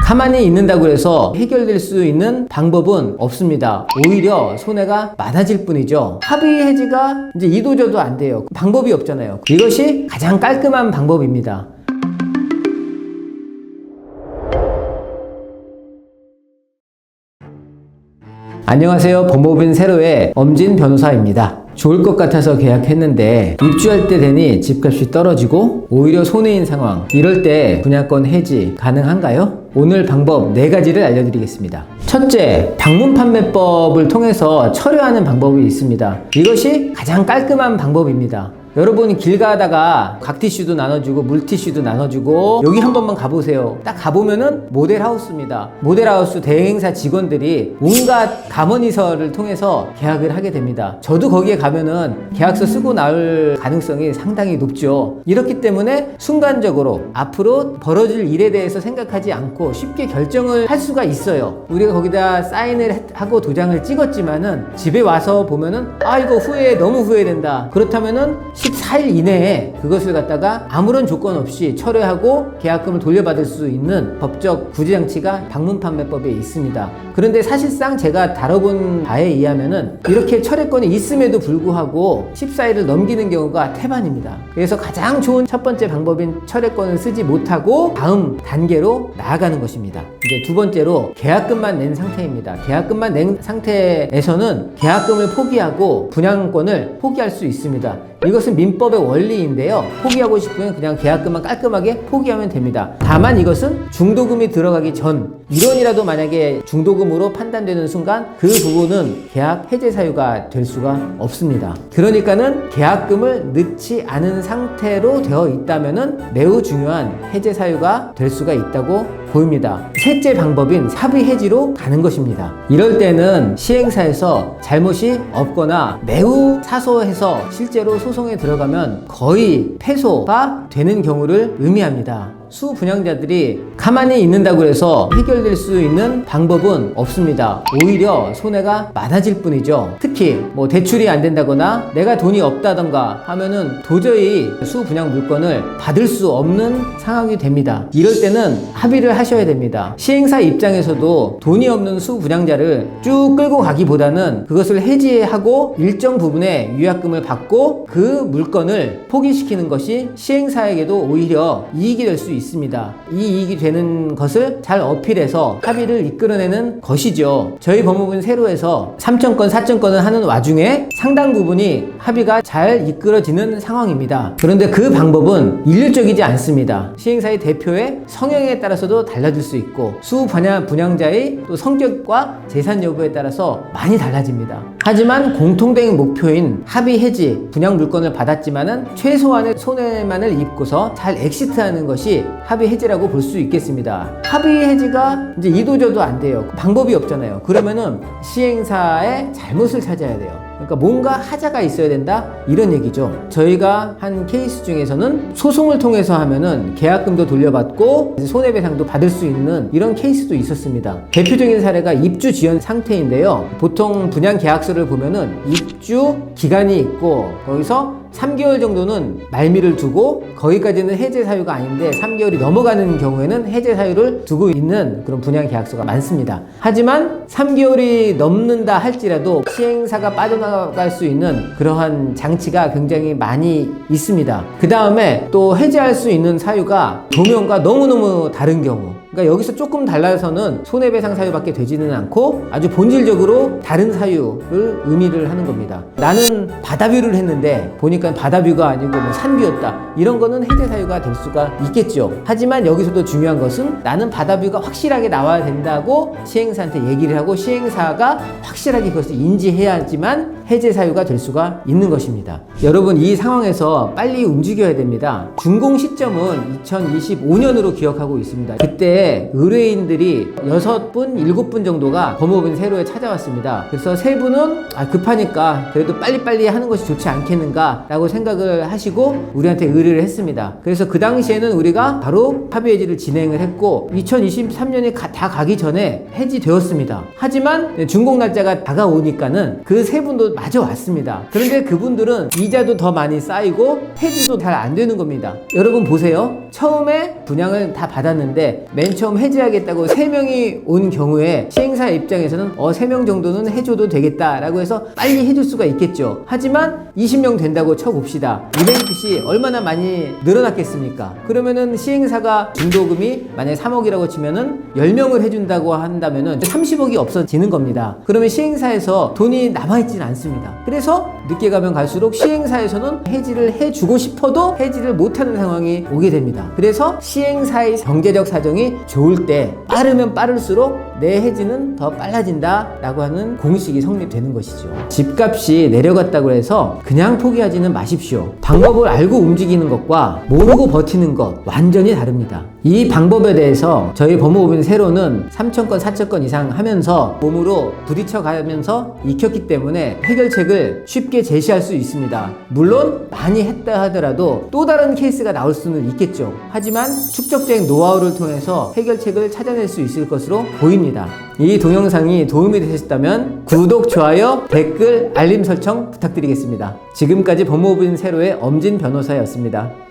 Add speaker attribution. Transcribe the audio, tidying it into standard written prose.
Speaker 1: 가만히 있는다고 해서 해결될 수 있는 방법은 없습니다. 오히려 손해가 많아질 뿐이죠. 합의 해지가 이제 이도저도 안 돼요. 방법이 없잖아요. 이것이 가장 깔끔한 방법입니다. 안녕하세요. 법무법인 세로의 엄진 변호사입니다. 좋을 것 같아서 계약했는데 입주할 때 되니 집값이 떨어지고 오히려 손해인 상황, 이럴 때 분양권 해지 가능한가요? 오늘 방법 4가지를 알려드리겠습니다. 첫째, 방문 판매법을 통해서 철회하는 방법이 있습니다. 이것이 가장 깔끔한 방법입니다. 여러분이 길 가다가 각티슈도 나눠주고 물티슈도 나눠주고 여기 한 번만 가보세요. 딱 가보면은 모델하우스입니다. 모델하우스 대행사 직원들이 온갖 감언이설을 통해서 계약을 하게 됩니다. 저도 거기에 가면은 계약서 쓰고 나올 가능성이 상당히 높죠. 이렇기 때문에 순간적으로 앞으로 벌어질 일에 대해서 생각하지 않고 쉽게 결정을 할 수가 있어요. 우리가 거기다 사인을 하고 도장을 찍었지만은 집에 와서 보면은 이거 너무 후회된다. 그렇다면은 14일 이내에 그것을 갖다가 아무런 조건 없이 철회하고 계약금을 돌려받을 수 있는 법적 구제장치가 방문판매법에 있습니다. 그런데 사실상 제가 다뤄본 바에 의하면은 이렇게 철회권이 있음에도 불구하고 14일을 넘기는 경우가 태반입니다. 그래서 가장 좋은 첫 번째 방법인 철회권을 쓰지 못하고 다음 단계로 나아가는 것입니다. 이제 두 번째로 계약금만 낸 상태입니다. 계약금만 낸 상태에서는 계약금을 포기하고 분양권을 포기할 수 있습니다. 이것은 민법의 원리인데요. 포기하고 싶으면 그냥 계약금만 깔끔하게 포기하면 됩니다. 다만 이것은 중도금이 들어가기 전 1원이라도 만약에 중도금으로 판단되는 순간 그 부분은 계약 해제 사유가 될 수가 없습니다. 그러니까는 계약금을 넣지 않은 상태로 되어 있다면은 매우 중요한 해제 사유가 될 수가 있다고 보입니다. 셋째 방법인 합의 해지로 가는 것입니다. 이럴 때는 시행사에서 잘못이 없거나 매우 사소해서 실제로 소송에 들어가면 거의 패소가 되는 경우를 의미합니다. 수분양자들이 가만히 있는다고 해서 해결될 수 있는 방법은 없습니다. 오히려 손해가 많아질 뿐이죠. 특히 대출이 안 된다거나 내가 돈이 없다던가 하면은 도저히 수분양 물건을 받을 수 없는 상황이 됩니다. 이럴 때는 합의를 하셔야 됩니다. 시행사 입장에서도 돈이 없는 수분양자를 쭉 끌고 가기보다는 그것을 해지하고 일정 부분의 위약금을 받고 그 물건을 포기시키는 것이 시행사에게도 오히려 이익이 될 수 있습니다. 이 이익이 되는 것을 잘 어필해서 합의를 이끌어내는 것이죠. 저희 법무부인 세로에서 3,000건, 4,000건을 하는 와중에 상당 부분이 합의가 잘 이끌어지는 상황입니다. 그런데 그 방법은 일률적이지 않습니다. 시행사의 대표의 성향에 따라서도 달라질 수 있고 수분양자의 또 성격과 재산 여부에 따라서 많이 달라집니다. 하지만 공통된 목표인 합의 해지, 분양 물건을 받았지만은 최소한의 손해만을 입고서 잘 엑시트하는 것이 합의 해지라고 볼 수 있겠습니다. 합의 해지가 이제 이도저도 안 돼요. 방법이 없잖아요. 그러면은 시행사의 잘못을 찾아야 돼요. 그러니까 뭔가 하자가 있어야 된다, 이런 얘기죠. 저희가 한 케이스 중에서는 소송을 통해서 하면은 계약금도 돌려받고 손해배상도 받을 수 있는 이런 케이스도 있었습니다. 대표적인 사례가 입주 지연 상태인데요. 보통 분양 계약서를 보면은 입주 기간이 있고 거기서 3개월 정도는 말미를 두고 거기까지는 해제 사유가 아닌데 3개월이 넘어가는 경우에는 해제 사유를 두고 있는 그런 분양 계약서가 많습니다. 하지만 3개월이 넘는다 할지라도 시행사가 빠져나갈 수 있는 그러한 장치가 굉장히 많이 있습니다. 그 다음에 또 해제할 수 있는 사유가 도면과 너무너무 다른 경우, 그러니까 여기서 조금 달라서는 손해배상 사유밖에 되지는 않고 아주 본질적으로 다른 사유를 의미를 하는 겁니다. 나는 바다뷰를 했는데 보니까 바다뷰가 아니고 산뷰였다. 이런 거는 해제 사유가 될 수가 있겠죠. 하지만 여기서도 중요한 것은 나는 바다뷰가 확실하게 나와야 된다고 시행사한테 얘기를 하고 시행사가 확실하게 그것을 인지해야지만 해제 사유가 될 수가 있는 것입니다. 여러분, 이 상황에서 빨리 움직여야 됩니다. 준공 시점은 2025년으로 기억하고 있습니다. 그때 의뢰인들이 6분, 7분 정도가 법무법인 세로에 찾아왔습니다. 그래서 3분은 급하니까 그래도 빨리빨리 하는 것이 좋지 않겠는가 라고 생각을 하시고 우리한테 의뢰를 했습니다. 그래서 그 당시에는 우리가 바로 합의 해지를 진행을 했고 2023년이 다 가기 전에 해지되었습니다. 하지만 준공 날짜가 다가오니까는 그 3분도 맞아왔습니다. 그런데 그분들은 이자도 더 많이 쌓이고 해지도 잘 안 되는 겁니다. 여러분 보세요. 처음에 분양을 다 받았는데 맨 처음 해지하겠다고 3명이 온 경우에 시행사 입장에서는 3명 정도는 해줘도 되겠다라고 해서 빨리 해줄 수가 있겠죠. 하지만 20명 된다고 쳐봅시다. 이벤트시 얼마나 많이 늘어났겠습니까? 그러면은 시행사가 중도금이 만약에 3억이라고 치면은 10명을 해준다고 한다면은 30억이 없어지는 겁니다. 그러면 시행사에서 돈이 남아있지는 않습니다. 그래서 늦게 가면 갈수록 시행사에서는 해지를 해주고 싶어도 해지를 못하는 상황이 오게 됩니다. 그래서 시행사의 경제적 사정이 좋을 때 빠르면 빠를수록 내 해지는 더 빨라진다 라고 하는 공식이 성립되는 것이죠. 집값이 내려갔다고 해서 그냥 포기하지는 마십시오. 방법을 알고 움직이는 것과 모르고 버티는 것 완전히 다릅니다. 이 방법에 대해서 저희 법무법인 세로는 3,000건, 4,000건 이상 하면서 몸으로 부딪혀 가면서 익혔기 때문에 해결책을 쉽게 제시할 수 있습니다. 물론 많이 했다 하더라도 또 다른 케이스가 나올 수는 있겠죠. 하지만 축적된 노하우를 통해서 해결책을 찾아낼 수 있을 것으로 보입니다. 이 동영상이 도움이 되셨다면 구독, 좋아요, 댓글, 알림 설정 부탁드리겠습니다. 지금까지 법무법인 세로의 엄진 변호사였습니다.